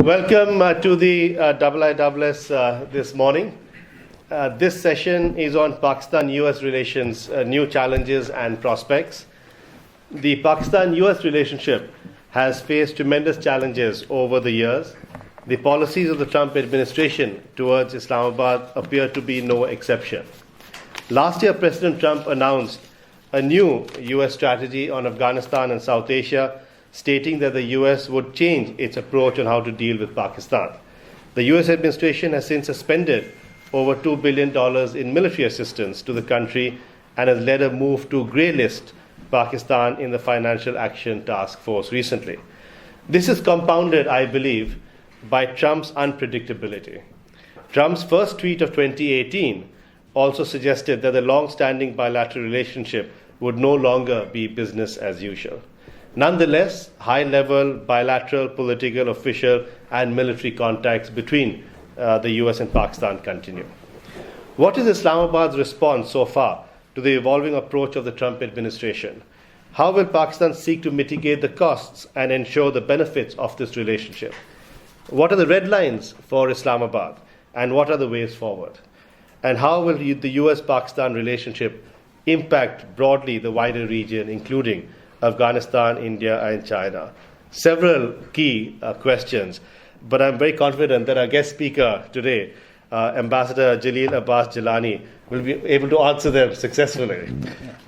Welcome to the IISS this morning. This session is on Pakistan-US relations, new challenges and prospects. The Pakistan-US relationship has faced tremendous challenges over the years. The policies of the Trump administration towards Islamabad appear to be no exception. Last year, President Trump announced a new US strategy on Afghanistan and South Asia, stating that the US would change its approach on how to deal with Pakistan. The US administration has since suspended over $2 billion in military assistance to the country and has led a move to grey list Pakistan in the Financial Action Task Force recently. This is compounded, I believe, by Trump's unpredictability. Trump's first tweet of 2018 also suggested that the long-standing bilateral relationship would no longer be business as usual. Nonetheless, high-level bilateral, political, official, and military contacts between the US and Pakistan continue. What is Islamabad's response so far to the evolving approach of the Trump administration? How will Pakistan seek to mitigate the costs and ensure the benefits of this relationship? What are the red lines for Islamabad, and what are the ways forward? And how will the US-Pakistan relationship impact broadly the wider region, including Afghanistan, India, and China? Several key questions, but I'm very confident that our guest speaker today, Ambassador Jalil Abbas Jilani, will be able to answer them successfully.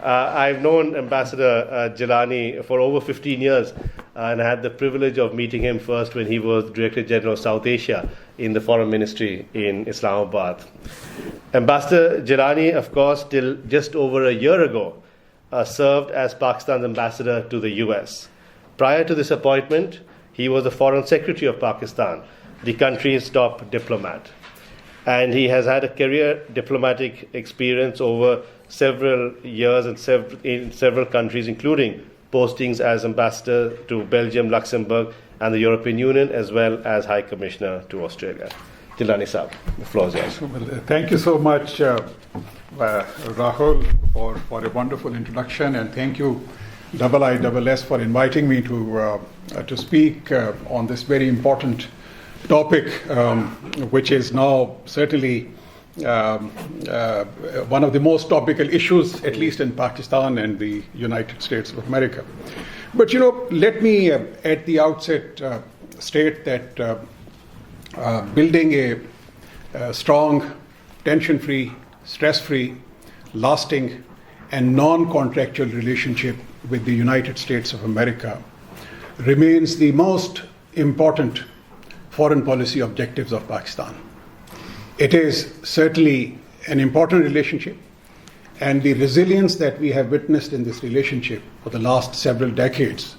I've known Ambassador Jilani for over 15 years, and I had the privilege of meeting him first when he was Director General of South Asia in the Foreign Ministry in Islamabad. Ambassador Jilani, of course, till just over a year ago, served as Pakistan's ambassador to the US. Prior to this appointment, he was the Foreign Secretary of Pakistan, the country's top diplomat. And he has had a career diplomatic experience over several years in several countries, including postings as ambassador to Belgium, Luxembourg, and the European Union, as well as High Commissioner to Australia. Jilani Saab, the floor is yours. Thank you so much, Rahul, for a wonderful introduction, and thank you, IISS, for inviting me to speak on this very important topic, which is now certainly one of the most topical issues, at least in Pakistan and the United States of America. But let me at the outset state that building a strong, tension-free, stress-free, lasting, and non-contractual relationship with the United States of America remains the most important foreign policy objectives of Pakistan. It is certainly an important relationship, and the resilience that we have witnessed in this relationship for the last several decades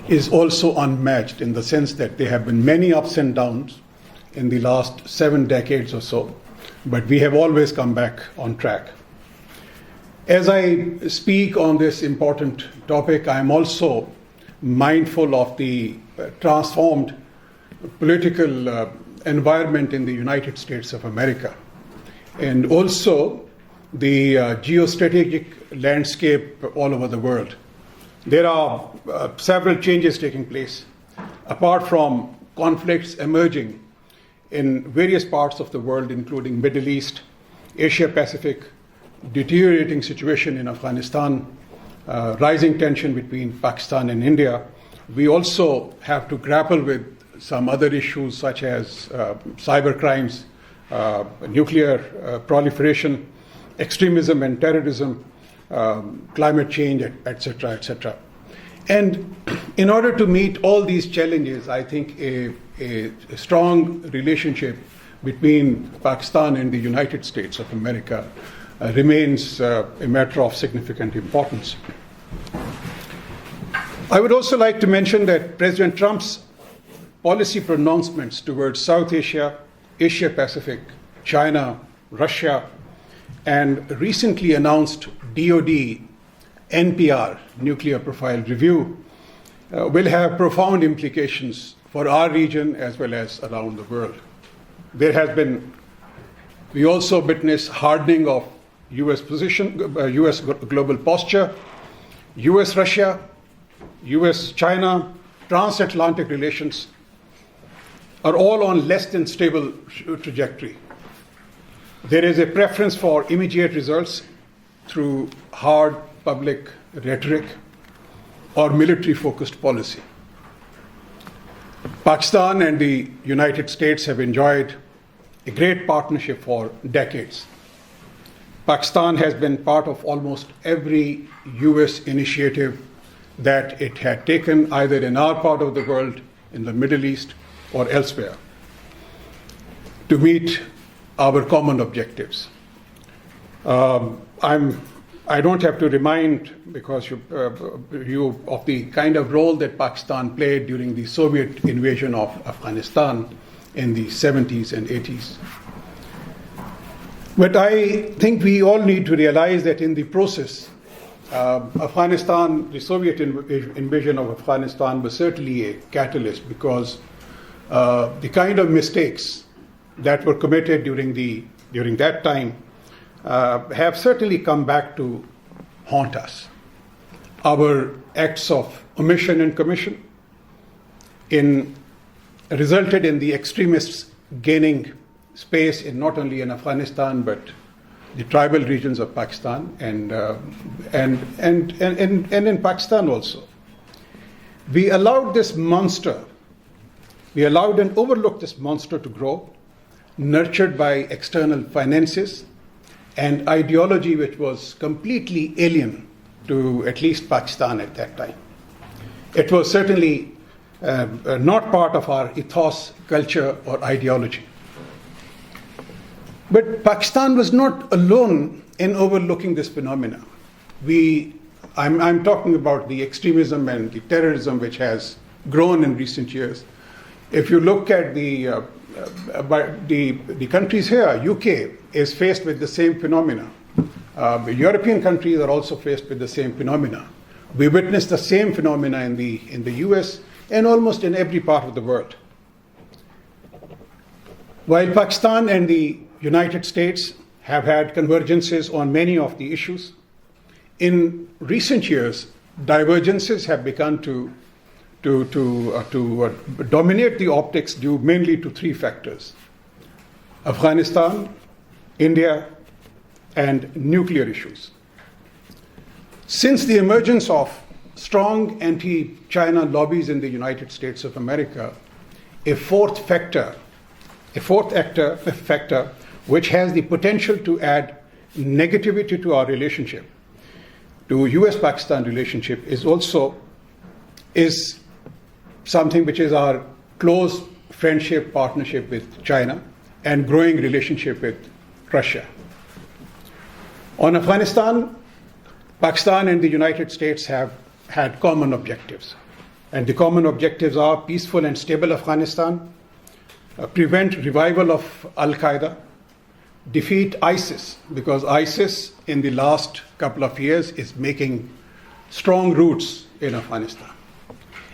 is also unmatched, in the sense that there have been many ups and downs in the last 7 decades or so, but we have always come back on track. As I speak on this important topic, I am also mindful of the transformed political environment in the United States of America, and also the geostrategic landscape all over the world. There are several changes taking place, apart from conflicts emerging in various parts of the world, including Middle East, Asia Pacific, deteriorating situation in Afghanistan, rising tension between Pakistan and India. We also have to grapple with some other issues such as cyber crimes, nuclear proliferation, extremism and terrorism, climate change, etc., etc. And in order to meet all these challenges, I think a strong relationship between Pakistan and the United States of America remains a matter of significant importance. I would also like to mention that President Trump's policy pronouncements towards South Asia, Asia Pacific, China, Russia, and recently announced DoD NPR, Nuclear Profile Review, will have profound implications for our region as well as around the world. We also witness hardening of US position, US global posture, US-Russia, US-China, transatlantic relations. are all on less than stable trajectory. There is a preference for immediate results through hard public rhetoric or military-focused policy. Pakistan and the United States have enjoyed a great partnership for decades. Pakistan has been part of almost every US initiative that it had taken, either in our part of the world, in the Middle East, or elsewhere, to meet our common objectives. I don't have to remind, because you of the kind of role that Pakistan played during the Soviet invasion of Afghanistan in the 70s and 80s. But I think we all need to realize that in the process, Afghanistan, the Soviet invasion of Afghanistan was certainly a catalyst, because the kind of mistakes that were committed during that time have certainly come back to haunt us. Our acts of omission and commission resulted in the extremists gaining space in not only in Afghanistan but the tribal regions of Pakistan and in Pakistan also. We allowed and overlooked this monster to grow, nurtured by external finances and ideology which was completely alien to at least Pakistan at that time. It was certainly not part of our ethos, culture, or ideology. But Pakistan was not alone in overlooking this phenomena. I'm talking about the extremism and the terrorism which has grown in recent years. If you look at the countries here, UK is faced with the same phenomena. European countries are also faced with the same phenomena. We witness the same phenomena in the US and almost in every part of the world. While Pakistan and the United States have had convergences on many of the issues, in recent years, divergences have begun to dominate the optics due mainly to three factors: Afghanistan, India, and nuclear issues. Since the emergence of strong anti-China lobbies in the United States of America, a fourth factor which has the potential to add negativity to our relationship, to US-Pakistan relationship, is something which is our close friendship, partnership with China and growing relationship with Russia. On Afghanistan, Pakistan and the United States have had common objectives. And the common objectives are peaceful and stable Afghanistan, prevent revival of Al-Qaeda, defeat ISIS, because ISIS in the last couple of years is making strong roots in Afghanistan.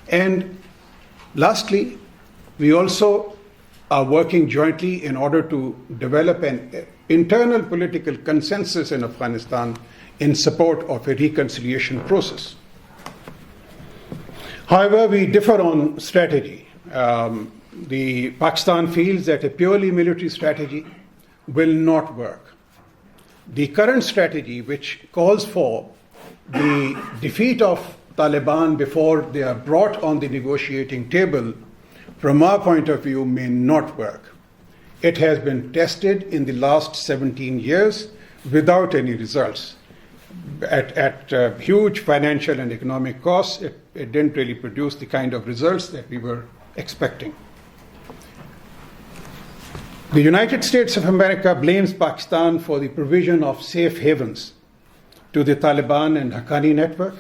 And lastly, we also are working jointly in order to develop an internal political consensus in Afghanistan in support of a reconciliation process. However, we differ on strategy. The Pakistan feels that a purely military strategy will not work. The current strategy, which calls for the defeat of Taliban before they are brought on the negotiating table, from our point of view, may not work. It has been tested in the last 17 years without any results. At huge financial and economic costs, it didn't really produce the kind of results that we were expecting. The United States of America blames Pakistan for the provision of safe havens to the Taliban and Haqqani network.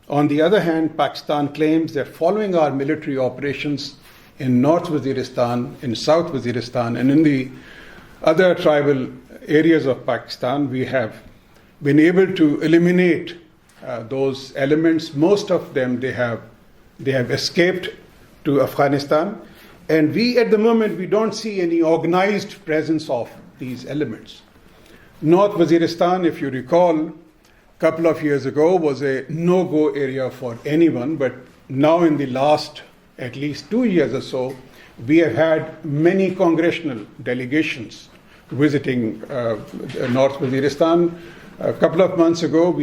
On the other hand, Pakistan claims that following our military operations in North Waziristan, in South Waziristan, and in the other tribal areas of Pakistan, we have been able to eliminate those elements. Most of them, they have escaped to Afghanistan. And at the moment, we don't see any organized presence of these elements. North Waziristan, if you recall, a couple of years ago was a no-go area for anyone, but now in the last at least 2 years or so, We have had many congressional delegations visiting North Waziristan. A couple of months ago,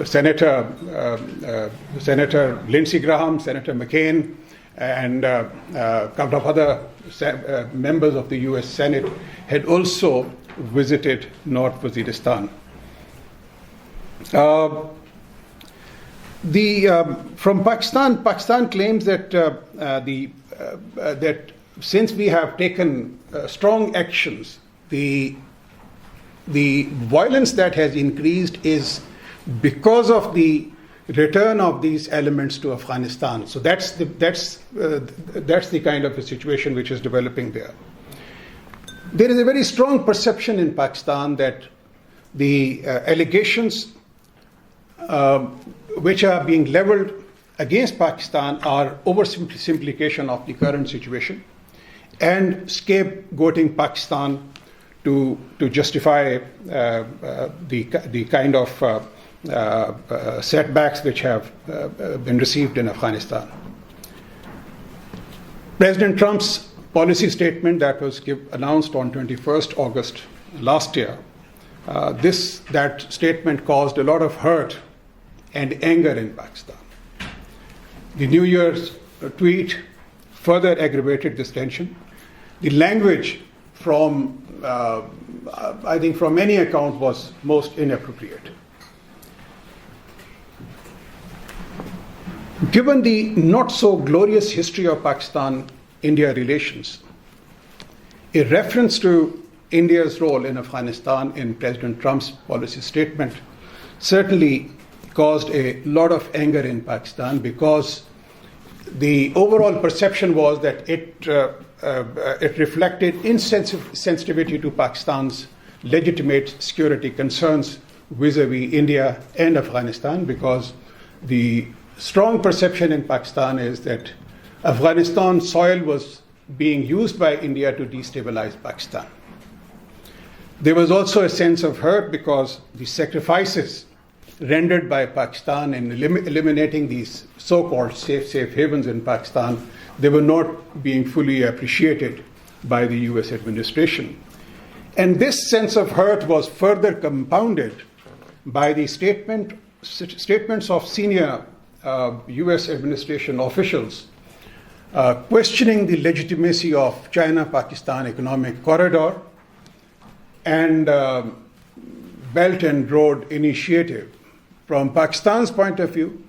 Senator Lindsey Graham, Senator McCain, and a couple of other members of the U.S. Senate had also visited North Waziristan. From Pakistan claims that that since we have taken strong actions, the violence that has increased is because of the return of these elements to Afghanistan. So that's the kind of a situation which is developing there. There is a very strong perception in Pakistan that the allegations which are being leveled against Pakistan are oversimplification of the current situation and scapegoating Pakistan to justify the kind of setbacks which have been received in Afghanistan. President Trump's policy statement that was announced on 21st August last year, that statement caused a lot of hurt and anger in Pakistan. The New Year's tweet further aggravated this tension. The language from any account was most inappropriate. Given the not so glorious history of Pakistan-India relations, a reference to India's role in Afghanistan in President Trump's policy statement certainly caused a lot of anger in Pakistan, because the overall perception was that it reflected insensitivity to Pakistan's legitimate security concerns vis-a-vis India and Afghanistan, because the strong perception in Pakistan is that Afghanistan soil was being used by India to destabilize Pakistan. There was also a sense of hurt because the sacrifices rendered by Pakistan in eliminating these so-called safe havens in Pakistan, they were not being fully appreciated by the US administration. And this sense of hurt was further compounded by the statements of senior US administration officials questioning the legitimacy of China-Pakistan Economic Corridor and Belt and Road Initiative. From Pakistan's point of view,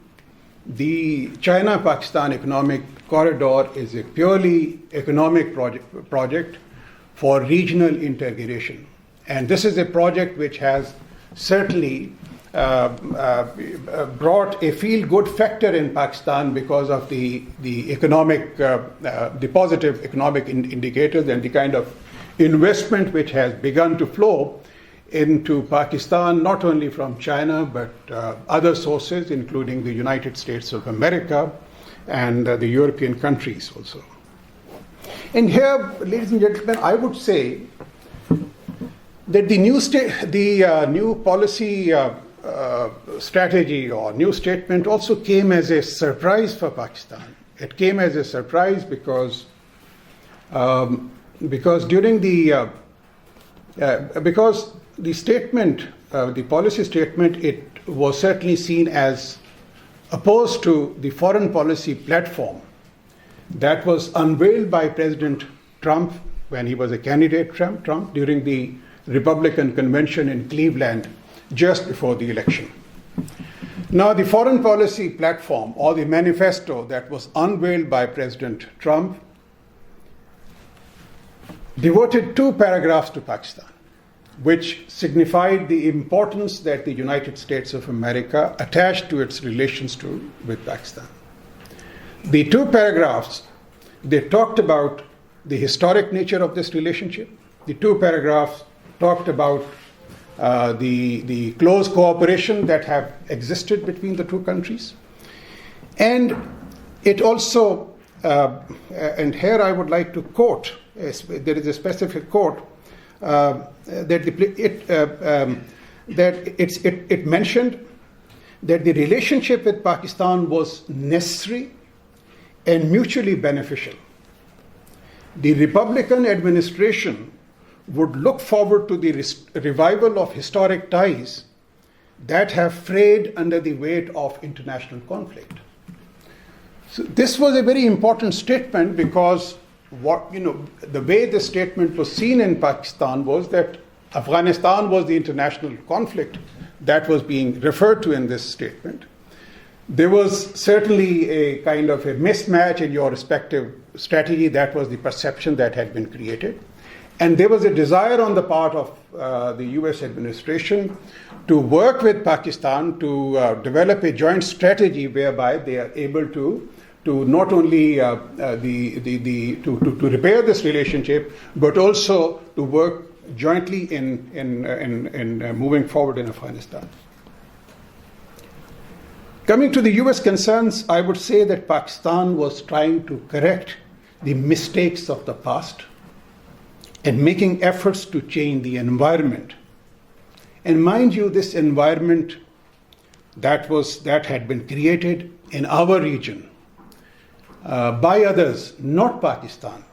the China-Pakistan Economic Corridor is a purely economic project for regional integration. And this is a project which has certainly brought a feel-good factor in Pakistan because of the positive economic indicators and the kind of investment which has begun to flow into Pakistan, not only from China, but other sources, including the United States of America and the European countries also. And here, ladies and gentlemen, I would say that the new policy strategy or new statement also came as a surprise for Pakistan. It came as a surprise because during the statement, the policy statement, it was certainly seen as opposed to the foreign policy platform that was unveiled by President Trump when he was a candidate, Trump, during the Republican convention in Cleveland just before the election. Now, the foreign policy platform or the manifesto that was unveiled by President Trump devoted 2 paragraphs to Pakistan, which signified the importance that the United States of America attached to its relations with Pakistan. The 2 paragraphs, they talked about the historic nature of this relationship. The 2 paragraphs talked about the close cooperation that have existed between the 2 countries. And it also, and here I would like to quote, there is a specific quote, that it mentioned that the relationship with Pakistan was necessary and mutually beneficial. The Republican administration would look forward to the revival of historic ties that have frayed under the weight of international conflict. So this was a very important statement because the way the statement was seen in Pakistan was that Afghanistan was the international conflict that was being referred to in this statement. There was certainly a kind of a mismatch in your respective strategy. That was the perception that had been created. And there was a desire on the part of the US administration to work with Pakistan to develop a joint strategy whereby they are able to not only to repair this relationship, but also to work jointly in moving forward in Afghanistan. Coming to the US concerns, I would say that Pakistan was trying to correct the mistakes of the past and making efforts to change the environment. And mind you, this environment that had been created in our region by others, not Pakistan,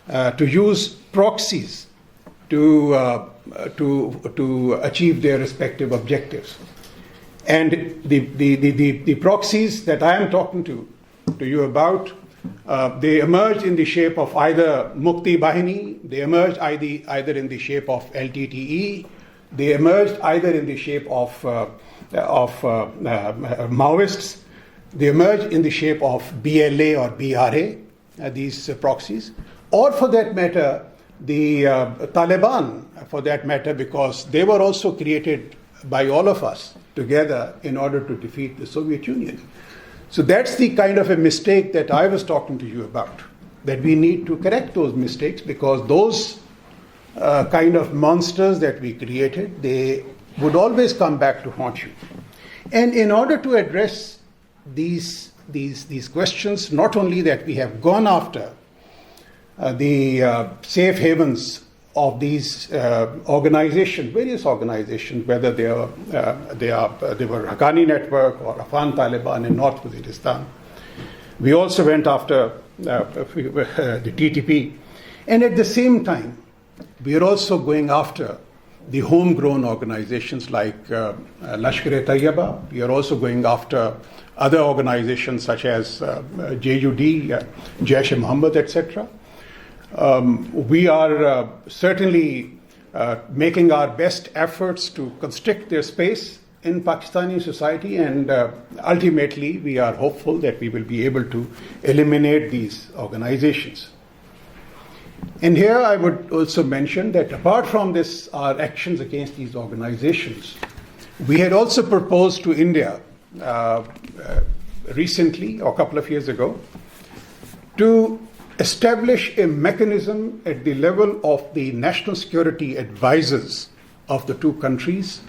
to use proxies to achieve their respective objectives. And the proxies that I am talking to you about, they emerged in the shape of either Mukti Bahini, they emerged either in the shape of LTTE, they emerged either in the shape of Maoists, they emerged in the shape of BLA or BRA, these proxies, or for that matter, the Taliban, for that matter, because they were also created by all of us together in order to defeat the Soviet Union. So that's the kind of a mistake that I was talking to you about, that we need to correct those mistakes because those kind of monsters that we created, they would always come back to haunt you. And in order to address these questions, not only that we have gone after the safe havens of these organizations, various organizations, whether they were Haqqani Network or Afghan Taliban in North Waziristan. We also went after the TTP. And at the same time, we are also going after the homegrown organizations like Lashkar-e-Taiba. We are also going after other organizations such as JUD, Jaish-e-Mohammed, etc. We are certainly making our best efforts to constrict their space in Pakistani society, and ultimately we are hopeful that we will be able to eliminate these organizations. And here I would also mention that apart from this, our actions against these organizations, we had also proposed to India recently, or a couple of years ago, to establish a mechanism at the level of the national security advisors of the two countries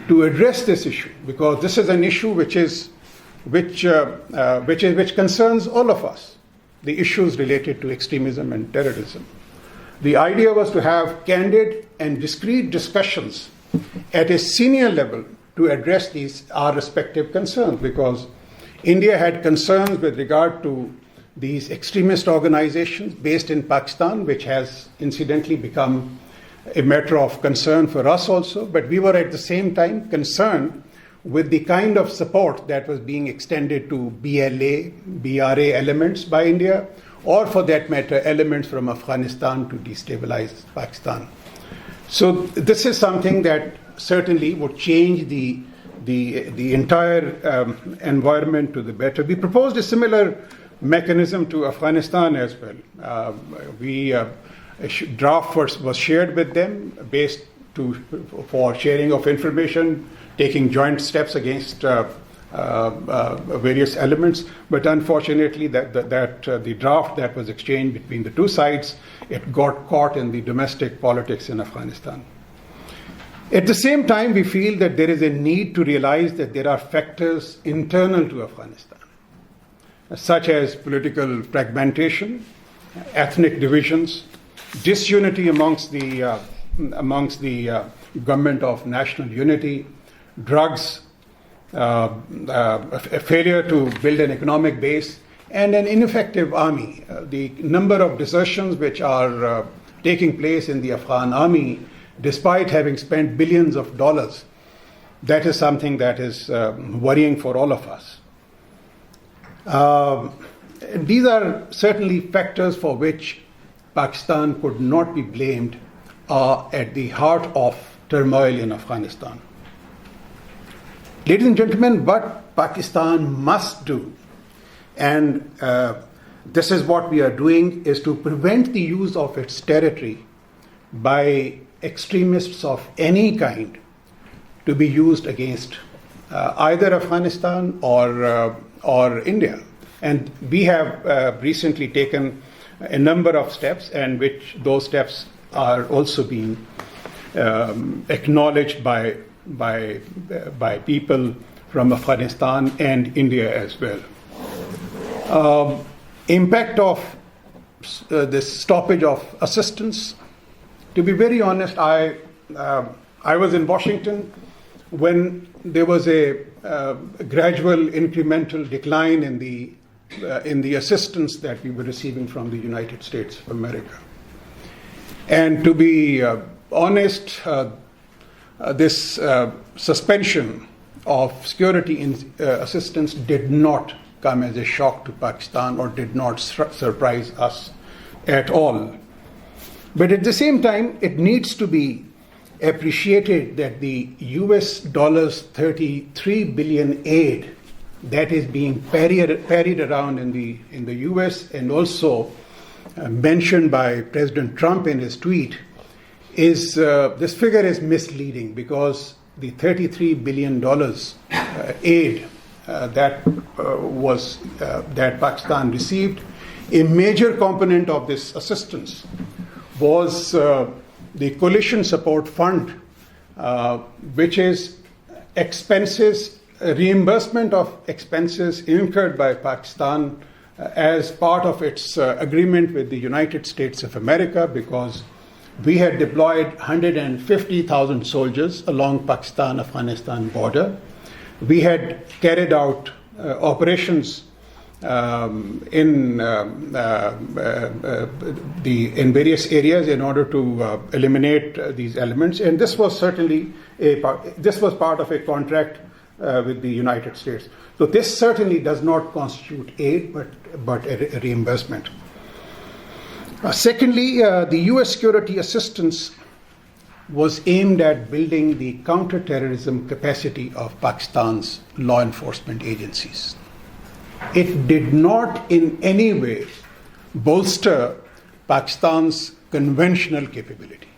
to address this issue, because this is an issue which concerns all of us, the issues related to extremism and terrorism. The idea was to have candid and discreet discussions at a senior level to address our respective concerns, because India had concerns with regard to these extremist organizations based in Pakistan, which has incidentally become a matter of concern for us also, but we were at the same time concerned with the kind of support that was being extended to BLA, BRA elements by India, or for that matter, elements from Afghanistan to destabilize Pakistan. So this is something that certainly would change the entire environment to the better. We proposed a similar mechanism to Afghanistan as well. Draft was shared with them for sharing of information, taking joint steps against various elements. But unfortunately, the draft that was exchanged between the two sides, it got caught in the domestic politics in Afghanistan. At the same time, we feel that there is a need to realize that there are factors internal to Afghanistan, such as political fragmentation, ethnic divisions, disunity amongst the government of national unity, drugs, a failure to build an economic base, and an ineffective army. The number of desertions which are taking place in the Afghan army, despite having spent billions of dollars, that is something that is worrying for all of us. These are certainly factors for which Pakistan could not be blamed, are at the heart of turmoil in Afghanistan. Ladies and gentlemen, what Pakistan must do, and this is what we are doing, is to prevent the use of its territory by extremists of any kind to be used against either Afghanistan or India. And we have recently taken a number of steps, and which those steps are also being acknowledged by people from Afghanistan and India as well. Impact of this stoppage of assistance. To be very honest, I was in Washington when there was a gradual incremental decline in the assistance that we were receiving from the United States of America. And to be honest, this suspension of security assistance did not come as a shock to Pakistan or did not surprise us at all. But at the same time, it needs to be appreciated that the US $33 billion aid that is being parried around in the US and also mentioned by President Trump in his tweet is this figure is misleading, because the $33 billion aid that Pakistan received, a major component of this assistance was the Coalition Support Fund, which is expenses, reimbursement of expenses incurred by Pakistan as part of its agreement with the United States of America, because we had deployed 150,000 soldiers along Pakistan-Afghanistan border. We had carried out operations in various areas in order to eliminate these elements, and this was certainly part of a contract with the United States. So this certainly does not constitute aid, but a reimbursement. Secondly, the U.S. security assistance was aimed at building the counterterrorism capacity of Pakistan's law enforcement agencies. It did not in any way bolster Pakistan's conventional capability.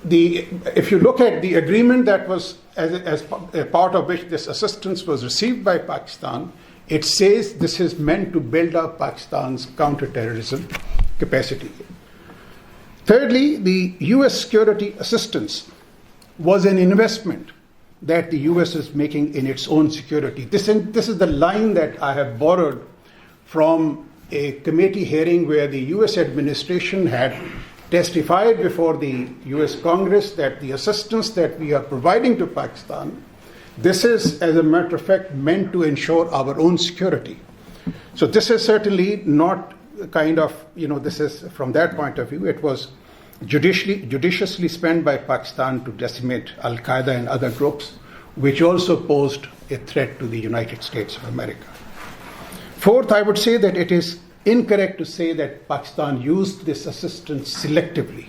If you look at the agreement that was as a part of which this assistance was received by Pakistan, it says this is meant to build up Pakistan's counterterrorism capacity. Thirdly, the U.S. security assistance was an investment that the U.S. is making in its own security. This is the line that I have borrowed from a committee hearing where the U.S. administration had testified before the U.S. Congress that the assistance that we are providing to Pakistan, this is, as a matter of fact, meant to ensure our own security. So this is certainly not kind of, this is, from that point of view, it was judiciously spent by Pakistan to decimate Al-Qaeda and other groups, which also posed a threat to the United States of America. Fourth, I would say that it is incorrect to say that Pakistan used this assistance selectively.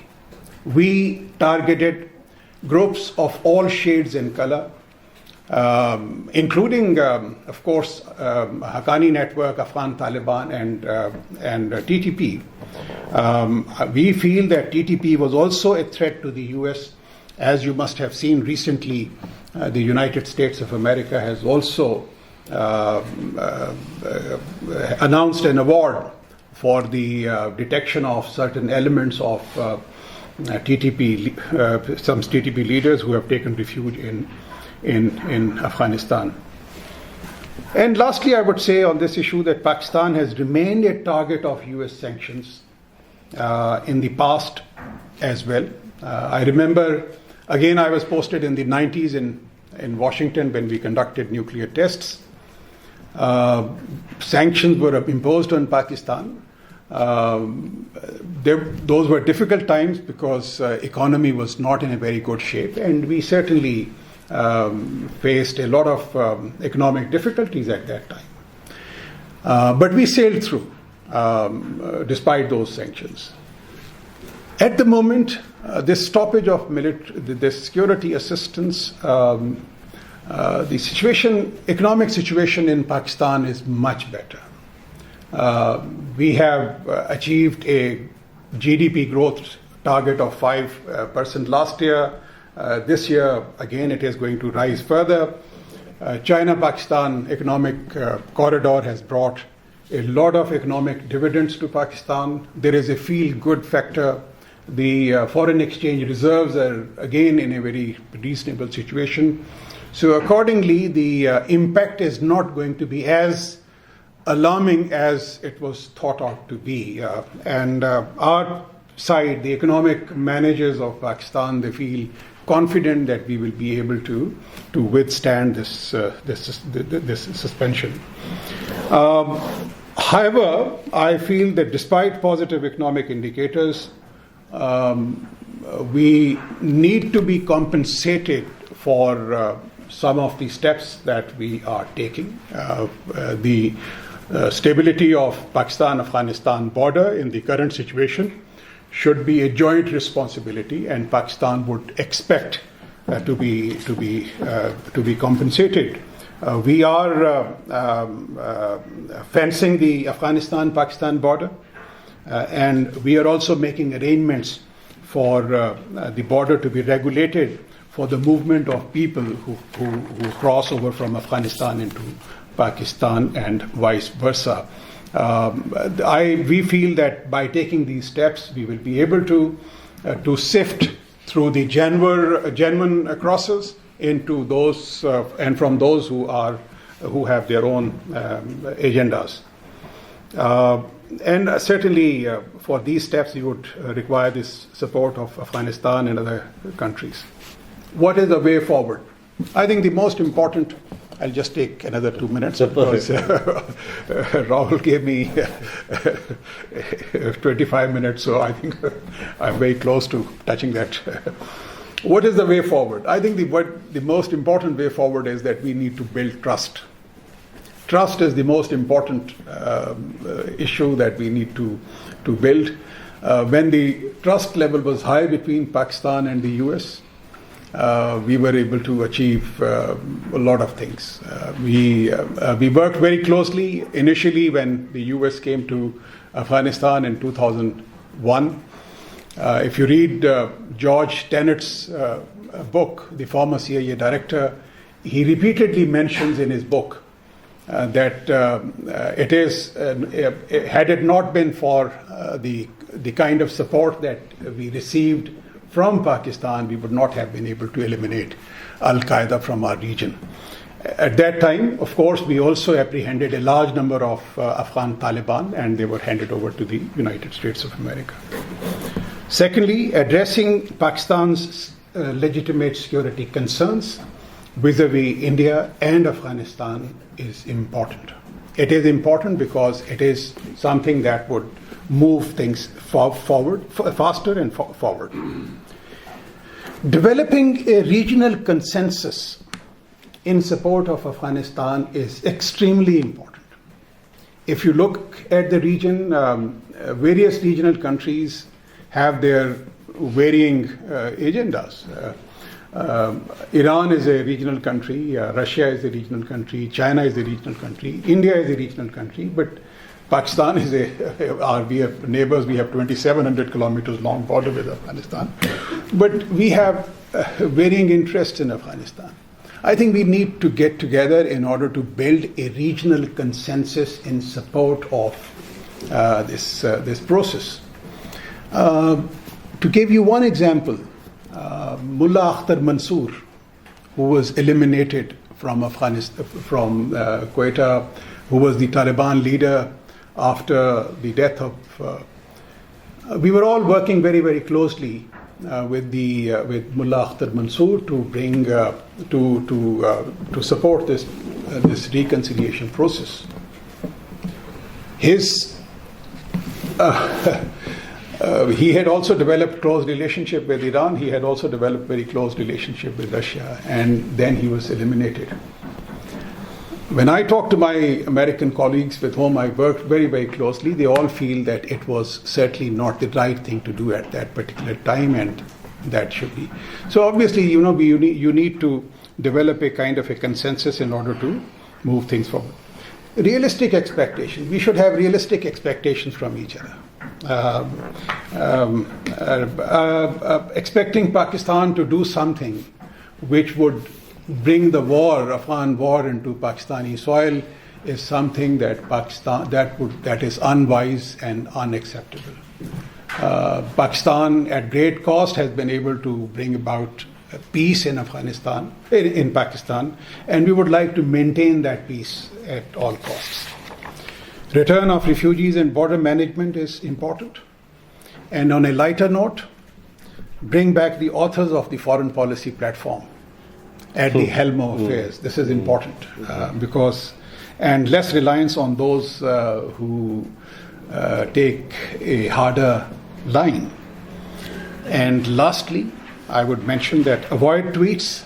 We targeted groups of all shades and color, including, of course, Haqqani Network, Afghan Taliban, and TTP. We feel that TTP was also a threat to the U.S. As you must have seen recently, the United States of America has also announced an award for the detection of certain elements of TTP, some TTP leaders who have taken refuge in Afghanistan. And lastly, I would say on this issue that Pakistan has remained a target of US sanctions in the past as well. I remember, again, I was posted in the 90s in Washington when we conducted nuclear tests. Sanctions were imposed on Pakistan. Those were difficult times because economy was not in a very good shape, and we certainly faced a lot of economic difficulties at that time. But we sailed through despite those sanctions. At the moment, this stoppage of the security assistance, the economic situation in Pakistan is much better. We have achieved a GDP growth target of 5% last year. This year, again, it is going to rise further. China-Pakistan economic corridor has brought a lot of economic dividends to Pakistan. There is a feel-good factor. The foreign exchange reserves are again in a very reasonable situation. So accordingly, the impact is not going to be as alarming as it was thought out to be. And our side, the economic managers of Pakistan, they feel confident that we will be able to withstand this suspension. However, I feel that despite positive economic indicators, we need to be compensated for some of the steps that we are taking. The stability of Pakistan-Afghanistan border in the current situation should be a joint responsibility, and Pakistan would expect to be compensated. We are fencing the Afghanistan-Pakistan border, and we are also making arrangements for the border to be regulated for the movement of people who cross over from Afghanistan into Pakistan and vice versa. We feel that by taking these steps, we will be able to sift through the genuine crossers into those and from those who have their own agendas. And certainly, for these steps, we would require this support of Afghanistan and other countries. What is the way forward? I think the most important. I'll just take another 2 minutes because Rahul gave me 25 minutes, so I think I'm very close to touching that. What is the way forward? I think the most important way forward is that we need to build trust. Trust is the most important issue that we need to build. When the trust level was high between Pakistan and the US, we were able to achieve a lot of things. We worked very closely initially when the US came to Afghanistan in 2001. If you read George Tenet's book, the former CIA director, he repeatedly mentions in his book that it is, had it not been for the kind of support that we received from Pakistan, we would not have been able to eliminate Al-Qaeda from our region. At that time, of course, we also apprehended a large number of Afghan Taliban, and they were handed over to the United States of America. Secondly, addressing Pakistan's legitimate security concerns vis-a-vis India and Afghanistan is important. It is important because it is something that would move things forward, faster and forward. Developing a regional consensus in support of Afghanistan is extremely important. If you look at the region, various regional countries have their varying agendas. Iran is a regional country, Russia is a regional country, China is a regional country, India is a regional country, but Pakistan is we have neighbors, we have 2,700 kilometers long border with Afghanistan. But we have varying interests in Afghanistan. I think we need to get together in order to build a regional consensus in support of this process. To give you one example, Mullah Akhtar Mansoor, who was eliminated from Afghanistan, from Quetta, who was the Taliban leader after the death of... we were all working very, very closely with Mullah Akhtar Mansoor to bring to support this reconciliation process. He had also developed close relationship with Iran. He had also developed very close relationship with Russia, and then he was eliminated. When I talk to my American colleagues with whom I worked very, very closely, they all feel that it was certainly not the right thing to do at that particular time, and that should be. So obviously, you need to develop a kind of a consensus in order to move things forward. Realistic expectations. We should have realistic expectations from each other. Expecting Pakistan to do something which would bring the Afghan war into Pakistani soil is something that that is unwise and unacceptable. Pakistan, at great cost, has been able to bring about peace in Afghanistan, in Pakistan, and we would like to maintain that peace at all costs. Return of refugees and border management is important. And on a lighter note, bring back the authors of the foreign policy platform at the helm of affairs. This is important and less reliance on those who take a harder line. And lastly, I would mention that avoid tweets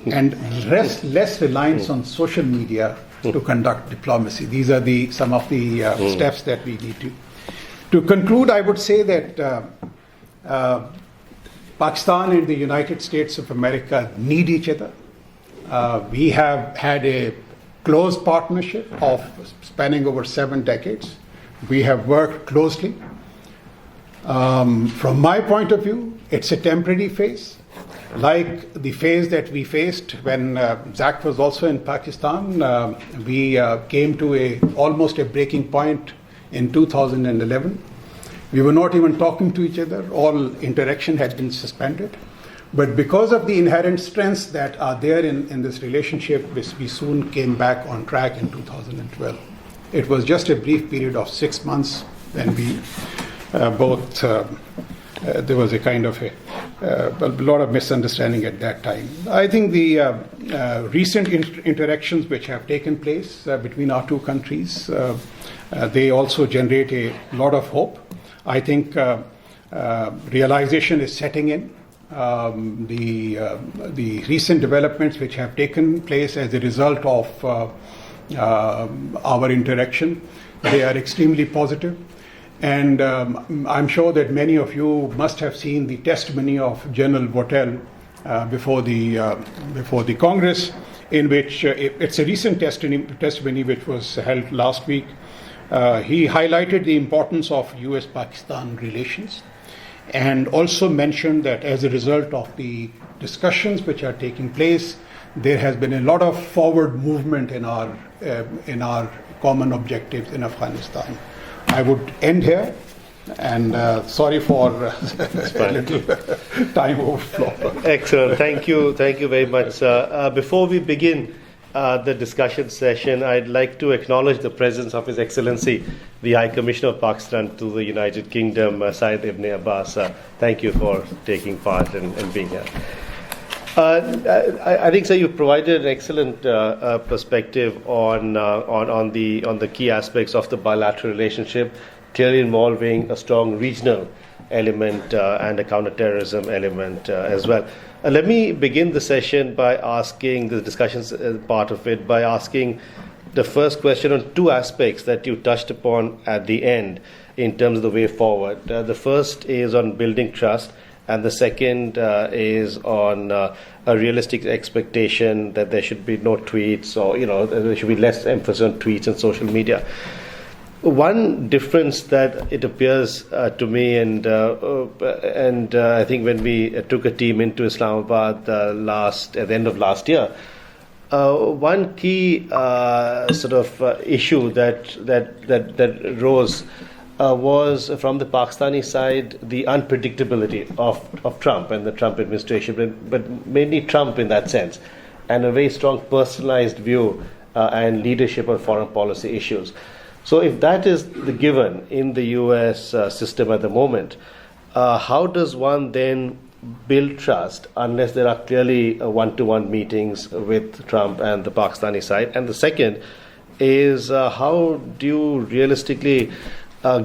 and less reliance on social media to conduct diplomacy. These are some of the steps that we need to. To conclude, I would say that Pakistan and the United States of America need each other. We have had a close partnership of spanning over 7 decades. We have worked closely. From my point of view, it's a temporary phase, like the phase that we faced when Zach was also in Pakistan. We came to almost a breaking point in 2011. We were not even talking to each other. All interaction had been suspended. But because of the inherent strengths that are there in this relationship, we soon came back on track in 2012. It was just a brief period of 6 months when we there was a kind of a lot of misunderstanding at that time. I think the recent interactions which have taken place between our two countries, they also generate a lot of hope. I think realization is setting in. The recent developments which have taken place as a result of our interaction, they are extremely positive. And I'm sure that many of you must have seen the testimony of General Votel before the Congress, in which it's a recent testimony which was held last week. He highlighted the importance of U.S.-Pakistan relations and also mentioned that as a result of the discussions which are taking place, there has been a lot of forward movement in our common objectives in Afghanistan. I would end here, and sorry for a little time overflow. Excellent. Thank you very much, sir. Before we begin the discussion session, I'd like to acknowledge the presence of His Excellency, the High Commissioner of Pakistan to the United Kingdom, Syed Ibn Abbas. Thank you for taking part and being here. I think, sir, you provided an excellent perspective on the key aspects of the bilateral relationship, clearly involving a strong regional element and a counterterrorism element as well. Let me begin the session by asking the discussions part of it by asking the first question on two aspects that you touched upon at the end in terms of the way forward. The first is on building trust, and the second is on a realistic expectation that there should be no tweets, or there should be less emphasis on tweets and social media. One difference that it appears to me, and I think when we took a team into Islamabad at the end of last year, one key issue that rose was from the Pakistani side the unpredictability of Trump and the Trump administration, but mainly Trump in that sense, and a very strong personalized view and leadership on foreign policy issues. So if that is the given in the US system at the moment, how does one then build trust unless there are clearly one-to-one meetings with Trump and the Pakistani side? And the second is how do you realistically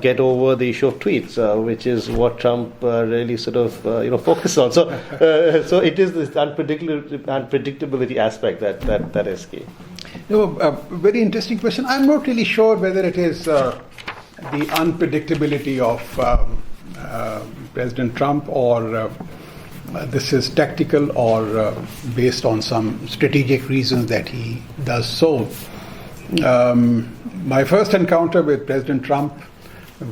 get over the issue of tweets, which is what Trump really sort of focuses on. So, so it is this unpredictability aspect that is key. Very interesting question. I'm not really sure whether it is the unpredictability of President Trump or this is tactical or based on some strategic reasons that he does so. My first encounter with President Trump,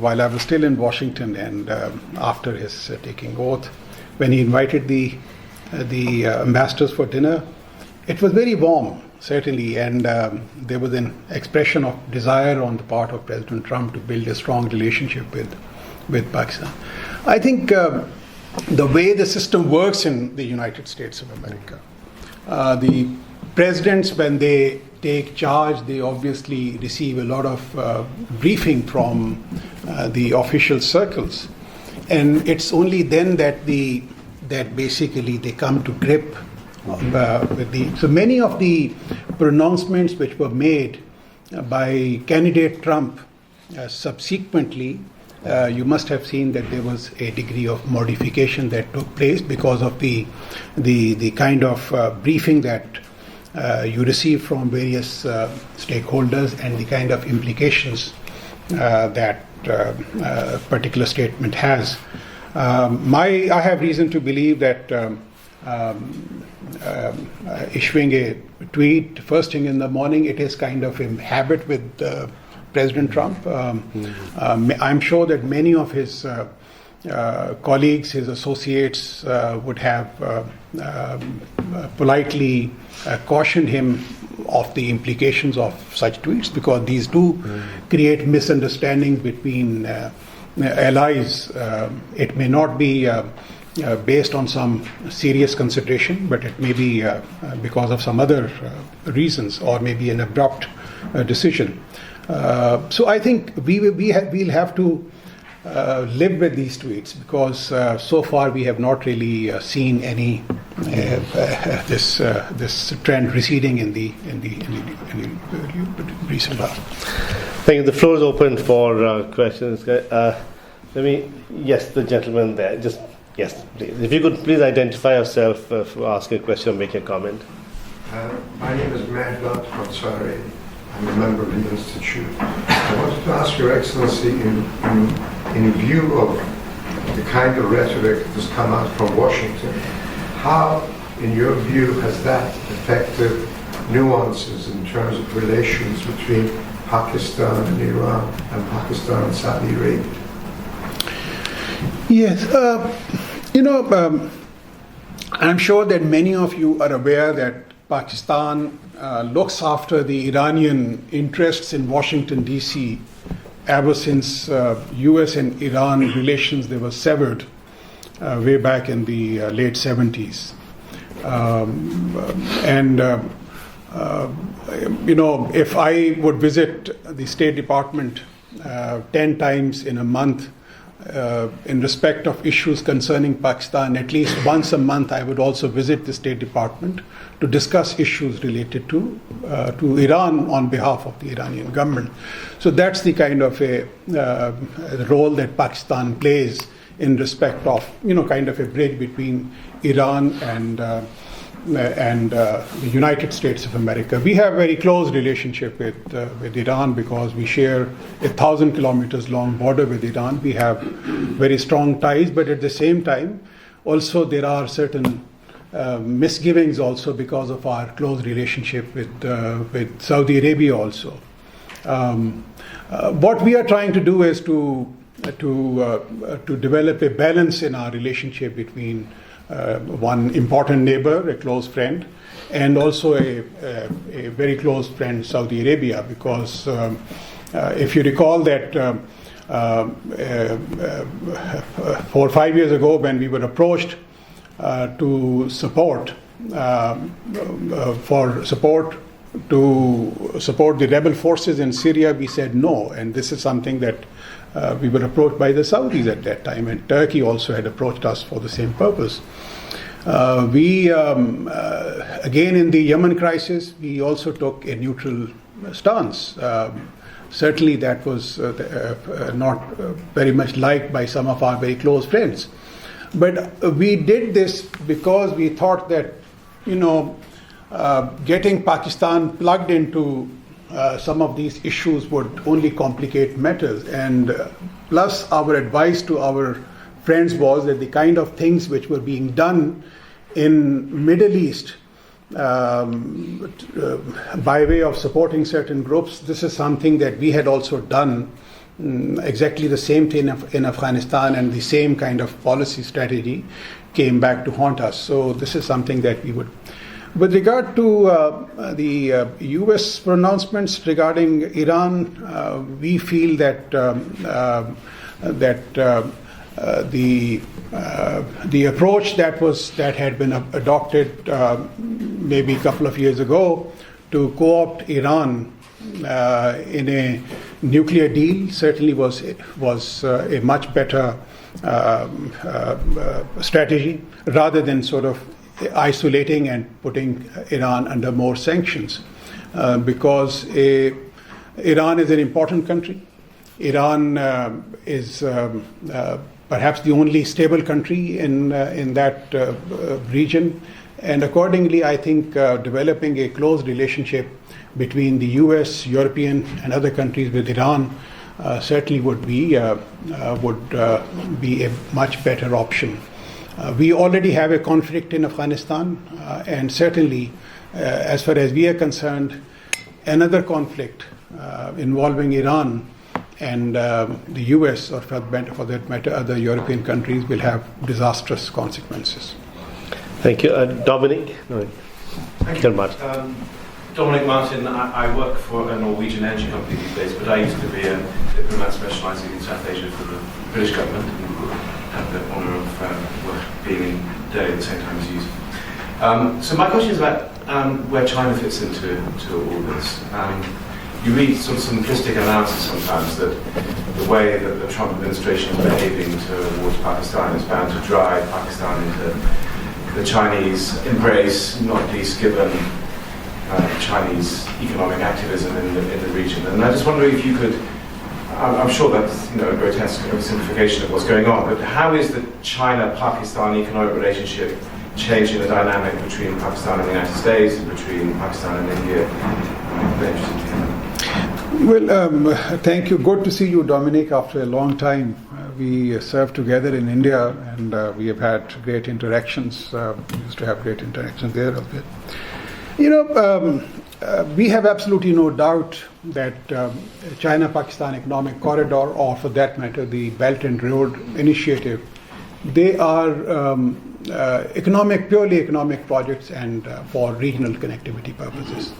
while I was still in Washington and after his taking oath, when he invited the ambassadors for dinner, it was very warm, certainly, and there was an expression of desire on the part of President Trump to build a strong relationship with Pakistan. I think the way the system works in the United States of America, the presidents, when they take charge, they obviously receive a lot of briefing from the official circles, and it's only then that basically they come to grip with the. So many of the pronouncements which were made by candidate Trump subsequently, you must have seen that there was a degree of modification that took place because of the kind of briefing that you receive from various stakeholders and the kind of implications that particular statement has. I have reason to believe that issuing a tweet first thing in the morning, it is kind of a habit with President Trump. I'm sure that many of his colleagues, his associates would have politely cautioned him of the implications of such tweets, because these do create misunderstandings between allies. It may not be based on some serious consideration, but it may be because of some other reasons, or maybe an abrupt decision. So I think we'll have to live with these tweets, because so far we have not really seen any this trend receding in the recent past. Thank you. The floor is open for questions. Yes, the gentleman there. Yes, please. If you could please identify yourself ask a question or make a comment. My name is Mahdut Ansari. I'm a member of the Institute. I wanted to ask Your Excellency, in view of the kind of rhetoric that has come out from Washington, how, in your view, has that affected nuances in terms of relations between Pakistan and Iran and Pakistan and Saudi Arabia? Yes, I'm sure that many of you are aware that Pakistan looks after the Iranian interests in Washington, D.C. ever since U.S. and Iran relations, they were severed way back in the late 70s. If I would visit the State Department 10 times in a month, in respect of issues concerning Pakistan, at least once a month I would also visit the State Department to discuss issues related to Iran on behalf of the Iranian government. So that's the kind of a role that Pakistan plays in respect of, kind of a bridge between Iran and the United States of America. We have a very close relationship with Iran because we share 1,000 kilometers long border with Iran. We have very strong ties, but at the same time, also there are certain misgivings also because of our close relationship with Saudi Arabia also. What we are trying to do is to develop a balance in our relationship between one important neighbor, a close friend, and also a very close friend, Saudi Arabia, because if you recall that 4 or 5 years ago when we were approached to support the rebel forces in Syria, we said no, and this is something that we were approached by the Saudis at that time, and Turkey also had approached us for the same purpose. Again, in the Yemen crisis, we also took a neutral stance. Certainly that was not very much liked by some of our very close friends. But we did this because we thought that, getting Pakistan plugged into some of these issues would only complicate matters. And plus, our advice to our friends was that the kind of things which were being done in Middle East by way of supporting certain groups, this is something that we had also done, exactly the same thing in Afghanistan, and the same kind of policy strategy came back to haunt us. So this is something that we would. With regard to the U.S. pronouncements regarding Iran, we feel that the approach that had been adopted maybe a couple of years ago to co-opt Iran in a nuclear deal certainly was a much better strategy, rather than sort of isolating and putting Iran under more sanctions, because Iran is an important country. Iran is perhaps the only stable country in that region, and accordingly, I think developing a close relationship between the U.S., European, and other countries with Iran certainly would be a much better option. We already have a conflict in Afghanistan, and certainly, as far as we are concerned, another conflict involving Iran and the U.S., or for that matter, other European countries, will have disastrous consequences. Thank you. Dominic? No. Thank you very much. Dominic Martin, I work for a Norwegian energy company these days, but I used to be a diplomat specialising in South Asia for the British government, and had the honour of being in Delhi at the same time as you. So my question is about where China fits into all this. You read sort of simplistic analysis sometimes that the way that the Trump administration is behaving towards Pakistan is bound to drive Pakistan into the Chinese embrace, not least given Chinese economic activism in the region. And I just wonder if you could, I'm sure that's a grotesque simplification of what's going on, but how is the China-Pakistan economic relationship changing the dynamic between Pakistan and the United States, and between Pakistan and India? Well, thank you. Good to see you, Dominic, after a long time. We served together in India, and we have had great interactions. We used to have great interactions there a bit. We have absolutely no doubt that China-Pakistan Economic Corridor, or for that matter, the Belt and Road Initiative, they are purely economic projects and for regional connectivity purposes.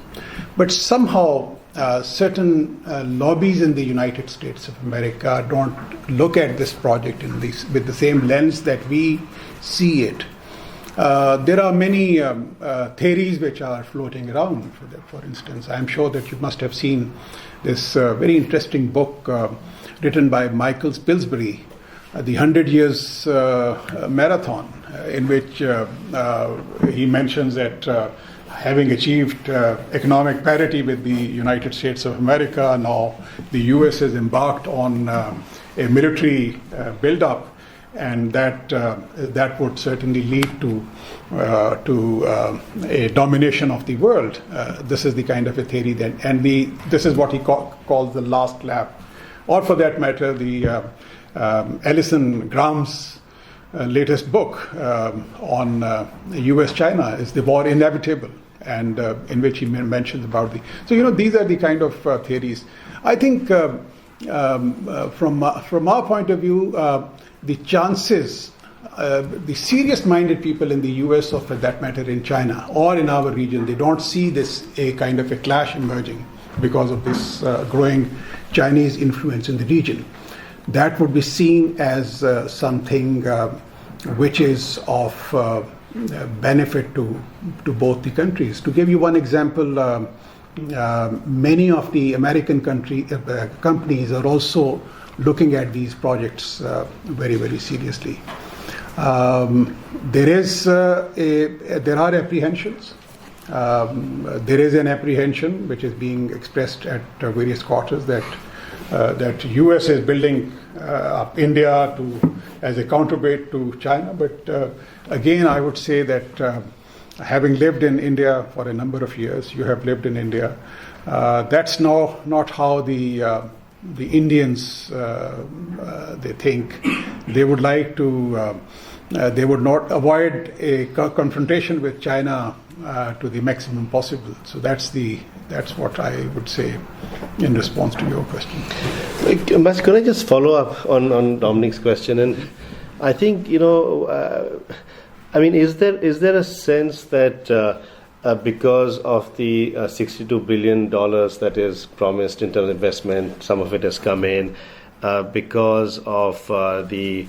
But somehow, certain lobbies in the United States of America don't look at this project with the same lens that we see it. There are many theories which are floating around. For instance, I'm sure that you must have seen this very interesting book written by Michael Pillsbury, The 100 Years Marathon, in which he mentions that having achieved economic parity with the United States of America, now the U.S. has embarked on a military build-up, and that would certainly lead to a domination of the world. This is the kind of a theory this is what he calls the last lap, or for that matter, the Alison Graham's latest book on U.S.-China is The War Inevitable, and in which he mentions about these are the kind of theories. I think from our point of view, the chances, the serious-minded people in the U.S., or for that matter in China, or in our region, they don't see this a kind of a clash emerging because of this growing Chinese influence in the region. That would be seen as something which is of benefit to both the countries. To give you one example, many of the American companies are also looking at these projects very, very seriously. There are apprehensions. There is an apprehension which is being expressed at various quarters that U.S. is building up India as a counterweight to China. But again, I would say that having lived in India for a number of years, you have lived in India. That's not how the Indians they think. They would like to. They would not avoid a confrontation with China to the maximum possible. So that's what I would say in response to your question. Mas, can I just follow up on Dominic's question? And I think, I mean, is there a sense that because of the $62 billion that is promised in terms of investment, some of it has come in, because of the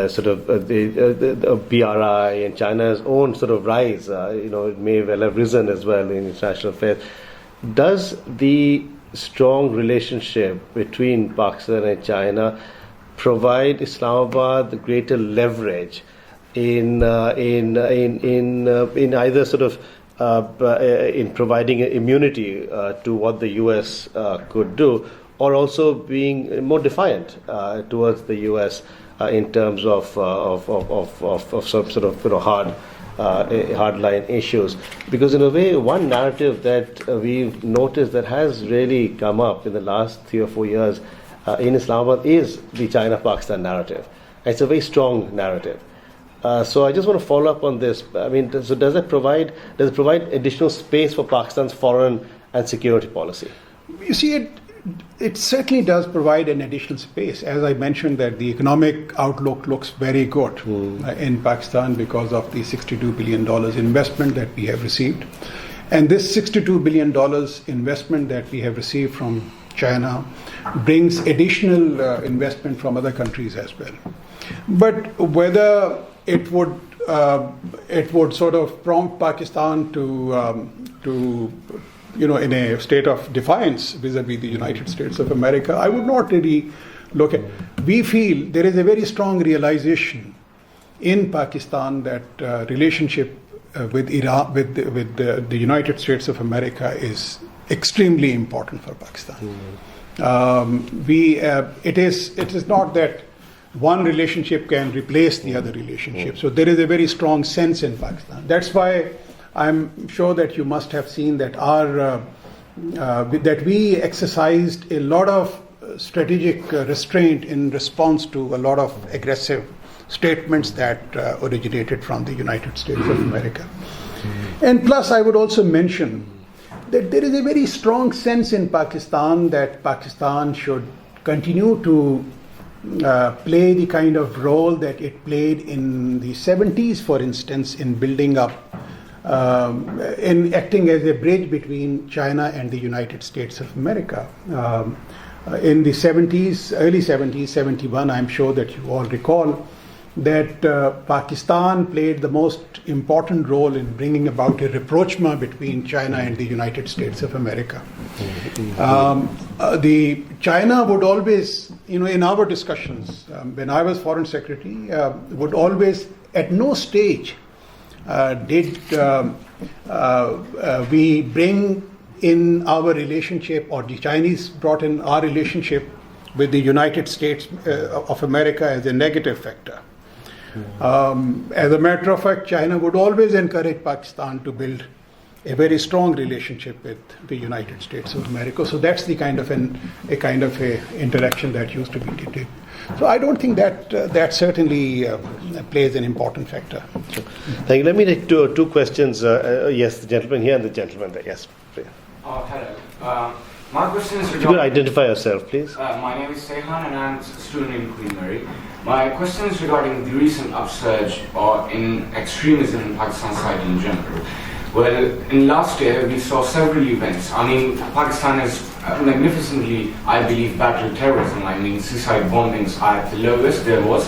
sort of the BRI and China's own sort of rise, it may well have risen as well in international affairs. Does the strong relationship between Pakistan and China provide Islamabad the greater leverage in either sort of in providing immunity to what the US could do, or also being more defiant towards the US in terms of some sort of hardline issues? Because in a way, one narrative that we've noticed that has really come up in the last 3 or 4 years in Islamabad is the China-Pakistan narrative. It's a very strong narrative. So I just want to follow up on this. I mean, so does it provide additional space for Pakistan's foreign and security policy? You see, it certainly does provide an additional space. As I mentioned, that the economic outlook looks very good in Pakistan because of the $62 billion investment that we have received. And this $62 billion investment that we have received from China brings additional investment from other countries as well. But whether it would sort of prompt Pakistan to in a state of defiance vis-a-vis the United States of America, I would not really look at. We feel there is a very strong realization in Pakistan that relationship with Iran, with the United States of America is extremely important for Pakistan. It is not that one relationship can replace the other relationship. So there is a very strong sense in Pakistan. That's why I'm sure that you must have seen that that we exercised a lot of strategic restraint in response to a lot of aggressive statements that originated from the United States of America. And plus, I would also mention that there is a very strong sense in Pakistan that Pakistan should continue to play the kind of role that it played in the 70s, for instance, in building up, in acting as a bridge between China and the United States of America. In the 70s, early 70s, 71, I'm sure that you all recall that Pakistan played the most important role in bringing about a rapprochement between China and the United States of America. The China would always, in our discussions, when I was Foreign Secretary, would always, at no stage did we bring in our relationship, or the Chinese brought in our relationship with the United States of America as a negative factor. As a matter of fact, China would always encourage Pakistan to build a very strong relationship with the United States of America. So that's the kind of a interaction that used to be dictated. So I don't think that certainly plays an important factor. Thank you. Let me take two questions. Yes, the gentleman here and the gentleman there. Yes. Hello. My question is If you could identify yourself, please. My name is Sehan and I'm a student in Queen Mary. My question is regarding the recent upsurge in extremism in Pakistan side in general. Well, in last year we saw several events. I mean, Pakistan has magnificently, I believe, battled terrorism. I mean, suicide bombings are at the lowest there was.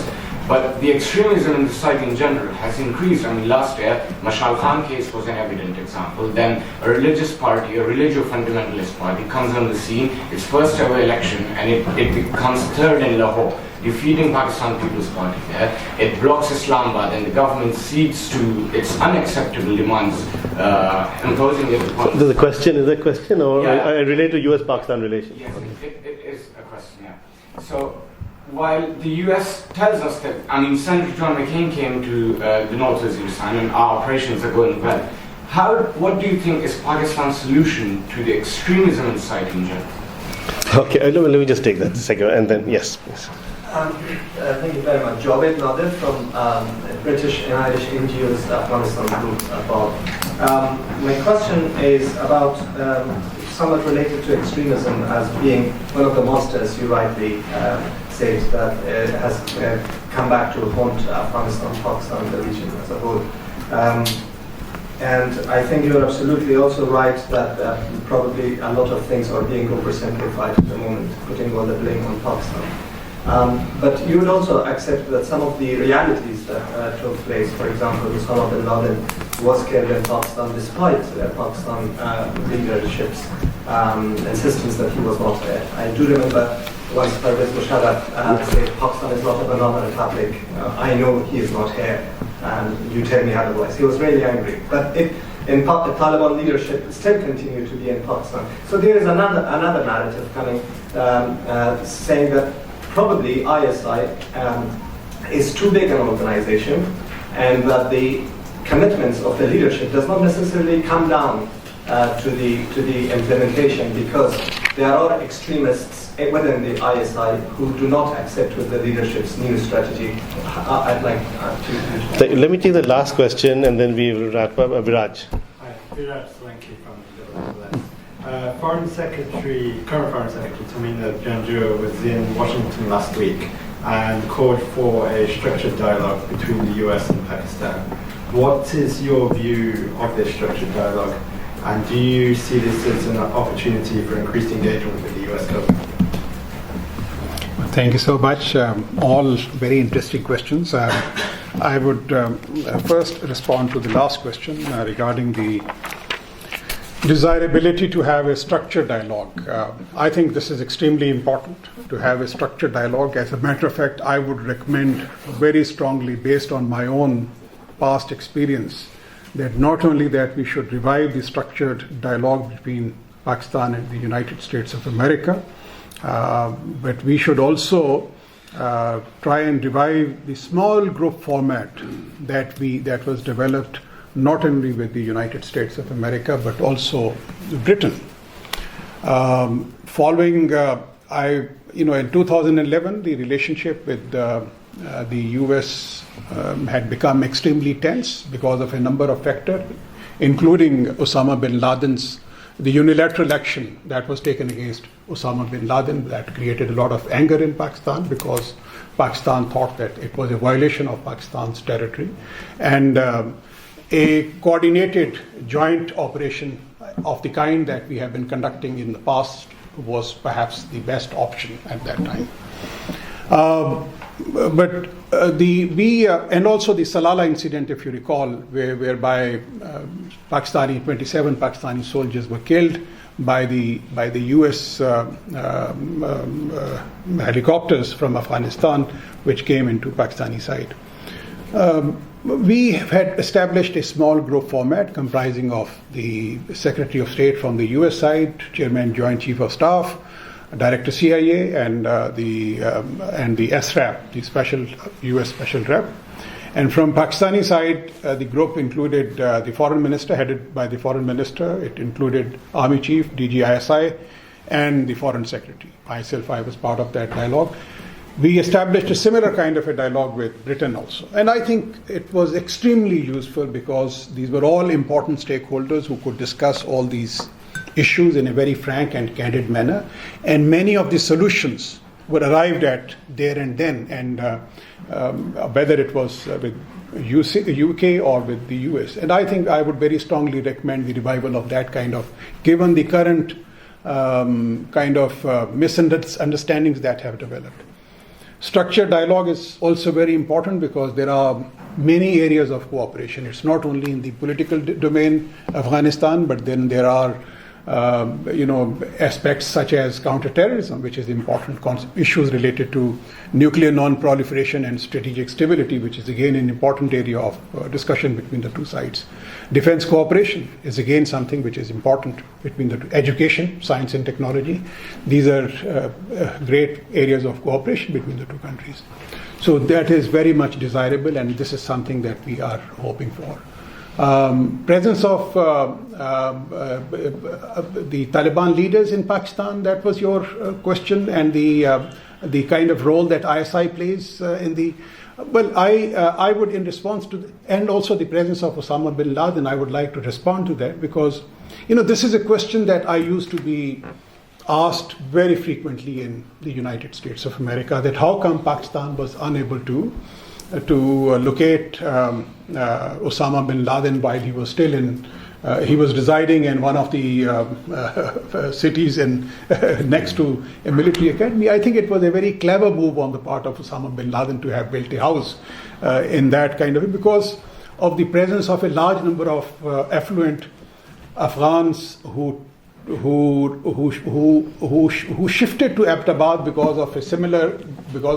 But the extremism in the society in general has increased. I mean, last year, Mashal Khan case was an evident example. Then a religious party, a religio-fundamentalist party, comes on the scene, its first ever election, and it becomes third in Lahore, defeating Pakistan People's Party there. It blocks Islamabad, and the government cedes to its unacceptable demands, imposing it upon... Is there a question or Yeah. I relate to US-Pakistan relations? Yes, it is a question, yeah. So, while the US tells us that, I mean, Senator John McCain came to the North Waziristan and our operations are going well, what do you think is Pakistan's solution to the extremism in society in general? Okay, let me just take that second, and then, yes, please. Thank you very much. Javed Nadir from British and Irish NGOs Afghanistan Group. My question is about somewhat related to extremism as being one of the monsters you rightly said that has come back to haunt Afghanistan, Pakistan, the region as a whole. And I think you're absolutely also right that probably a lot of things are being oversimplified at the moment, putting all the blame on Pakistan. But you would also accept that some of the realities that took place, for example, Osama bin Laden was killed in Pakistan despite Pakistan leadership's insistence that he was not there. I do remember once Pervez Musharraf said Pakistan is not a banana republic. I know he is not here, and you tell me otherwise. He was really angry. But the Taliban leadership still continue to be in Pakistan. So there is another narrative coming saying that probably ISI is too big an organization, and that the commitments of the leadership does not necessarily come down to the implementation, because there are extremists within the ISI who do not accept with the leadership's new strategy. I'd like to... Let me take the last question, and then we will wrap up. Viraj. Hi, Viraj Solanki from the current Foreign Secretary Tamina Janjua was in Washington last week and called for a structured dialogue between the US and Pakistan. What is your view of this structured dialogue, and do you see this as an opportunity for increased engagement with the US government? Thank you so much. All very interesting questions. I would first respond to the last question regarding the desirability to have a structured dialogue. I think this is extremely important to have a structured dialogue. As a matter of fact, I would recommend very strongly, based on my own past experience, that not only that we should revive the structured dialogue between Pakistan and the United States of America, but we should also try and revive the small group format that was developed not only with the United States of America but also Britain. Following, in 2011, the relationship with the U.S. Had become extremely tense because of a number of factors, including Osama bin Laden's the unilateral action that was taken against Osama bin Laden that created a lot of anger in Pakistan because Pakistan thought that it was a violation of Pakistan's territory, and a coordinated joint operation of the kind that we have been conducting in the past was perhaps the best option at that time. And also the Salala incident, if you recall, whereby 27 Pakistani soldiers were killed by the U.S. Helicopters from Afghanistan, which came into Pakistani side. We had established a small group format comprising of the Secretary of State from the U.S. side, Chairman Joint Chief of Staff, Director CIA, and the SRAP, the U.S. Special Rep. And from Pakistani side, the group included the Foreign Minister, headed by the Foreign Minister. It included Army Chief, DGISI, and the Foreign Secretary. Myself, I was part of that dialogue. We established a similar kind of a dialogue with Britain also. And I think it was extremely useful because these were all important stakeholders who could discuss all these issues in a very frank and candid manner. And many of the solutions were arrived at there and then, and whether it was with UK or with the US. And I think I would very strongly recommend the revival of that kind of, given the current misunderstandings that have developed. Structured dialogue is also very important because there are many areas of cooperation. It's not only in the political domain, Afghanistan, but then there are aspects such as counterterrorism, which is important, issues related to nuclear non-proliferation and strategic stability, which is again an important area of discussion between the two sides. Defense cooperation is again something which is important between the two. Education, science and technology, these are great areas of cooperation between the two countries. So that is very much desirable, and this is something that we are hoping for. Presence of the Taliban leaders in Pakistan, that was your question, and the kind of role that ISI plays in the... Well, I would, in response to... And also the presence of Osama bin Laden, I would like to respond to that because, this is a question that I used to be asked very frequently in the United States of America, that how come Pakistan was unable to locate Osama bin Laden while he was still he was residing in one of the cities next to a military academy. I think it was a very clever move on the part of Osama bin Laden to have built a house in that kind of, because of the presence of a large number of affluent Afghans who shifted to Abbottabad because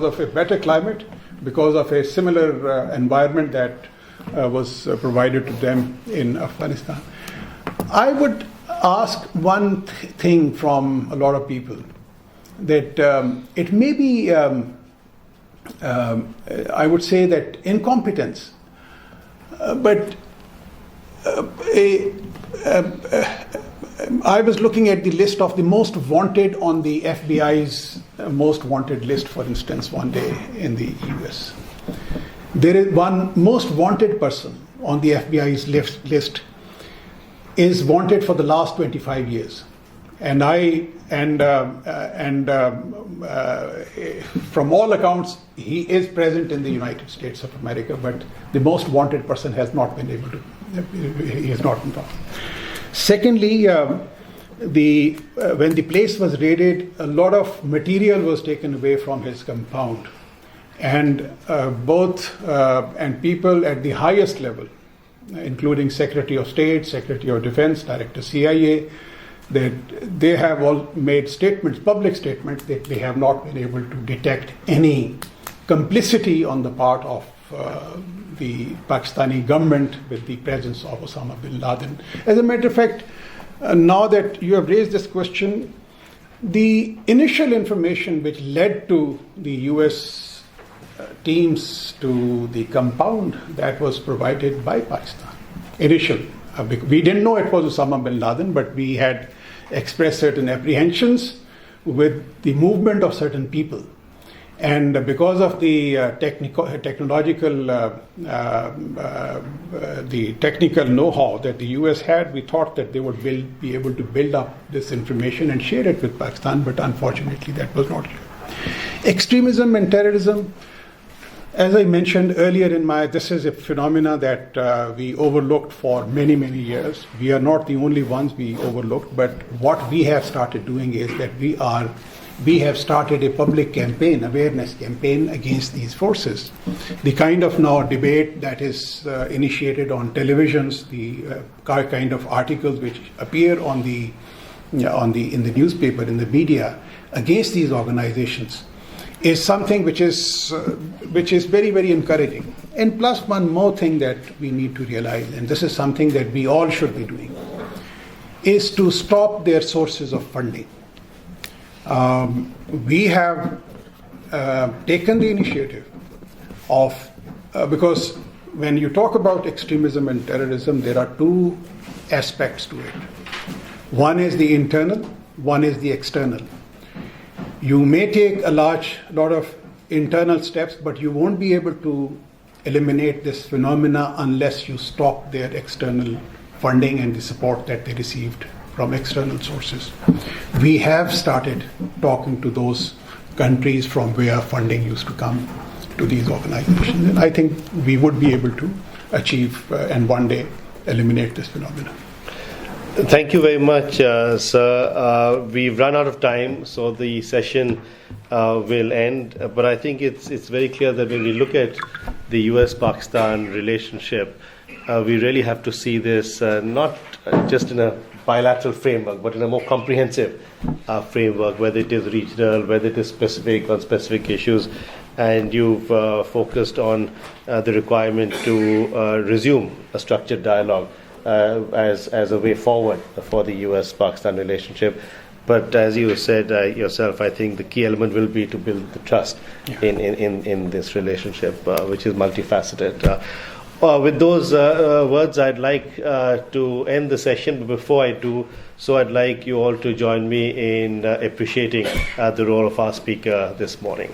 of a better climate, because of a similar environment that was provided to them in Afghanistan. I would ask one thing from a lot of people, that it may be, I would say that incompetence, but I was looking at the list of the most wanted on the FBI's most wanted list, for instance, one day in the US. There is one most wanted person on the FBI's list is wanted for the last 25 years. And from all accounts, he is present in the United States of America, but the most wanted person has not been able to, he has not been found. Secondly, when the place was raided, a lot of material was taken away from his compound, and people at the highest level, including Secretary of State, Secretary of Defense, Director CIA, that they have all made statements, public statements, that they have not been able to detect any complicity on the part of the Pakistani government with the presence of Osama bin Laden. As a matter of fact, now that you have raised this question, the initial information which led to the US teams to the compound, that was provided by Pakistan. Initial. We didn't know it was Osama bin Laden, but we had expressed certain apprehensions with the movement of certain people. And because of the technical know-how that the US had, we thought that they would be able to build up this information and share it with Pakistan, but unfortunately that was not true. Extremism and terrorism, as I mentioned earlier this is a phenomena that we overlooked for many, many years. We are not the only ones we overlooked, but what we have started doing is that we have started a public campaign, awareness campaign against these forces. The kind of now debate that is initiated on televisions, the kind of articles which appear in the newspaper, in the media, against these organizations, is something which is very, very encouraging. And plus one more thing that we need to realize, and this is something that we all should be doing, is to stop their sources of funding. We have taken the initiative of, because when you talk about extremism and terrorism, there are two aspects to it. One is the internal, one is the external. You may take a lot of internal steps, but you won't be able to eliminate this phenomena unless you stop their external funding and the support that they received from external sources. We have started talking to those countries from where funding used to come to these organizations, and I think we would be able to achieve and one day eliminate this phenomenon. Thank you very much, sir. We've run out of time, so the session will end. But I think it's very clear that when we look at the US-Pakistan relationship, we really have to see this not just in a bilateral framework, but in a more comprehensive framework, whether it is regional, whether it is specific on specific issues. And you've focused on the requirement to resume a structured dialogue as a way forward for the US-Pakistan relationship. But as you said yourself, I think the key element will be to build the trust in this relationship, which is multifaceted. With those words, I'd like to end the session. But before I do so, I'd like you all to join me in appreciating the role of our speaker this morning.